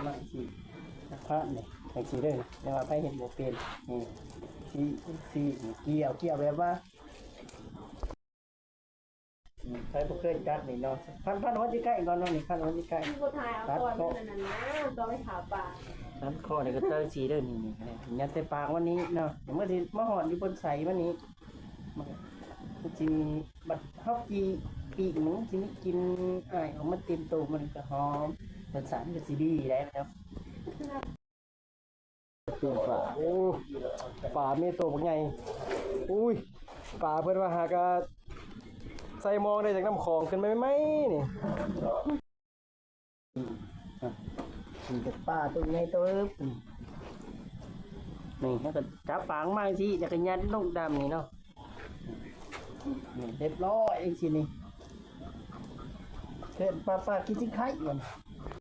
มาสิพระเนี่ยไอ้สิเด้อแต่ว่าไปเห็นบ่เป็นนี่สิเกี่ยวแบบว่าใครบ่เคยจัดนี่เนาะพันหัวจิใกล้ก่อนเนาะนี่พันหัวจิใกล้ที่โบทายเอาก่อนนั่นนะต้องไปถามป่าน้ำคอนี่ก็เตอสีเด้อนี่ยัดใส่ปากวันนี้เนาะเดี๋ยวเมื่อที่มาหอดอยู่บนใสวันนี้มันจะมีบัดเฮากีปีกหนึ่งที่นี่กินอ้ายเอามาเต็มโตมันก็หอมรสชาติก็สิดีแล้วครับตัวปลาโอ้ปลาเมโตบักใหญ่อุ้ยปลาเพิ่นว่าหากะใส่มองได้จากน้ำคลองขึ้นไหมนี่นี่กับปลาตัวใหญ่ตัวนี่ถ้าเกิดจับปางมาสิจะกระยันลงดำนี่เนาะนี่เรียบร้อยเองสินี่เกิดปลากินสิไข่ก่อน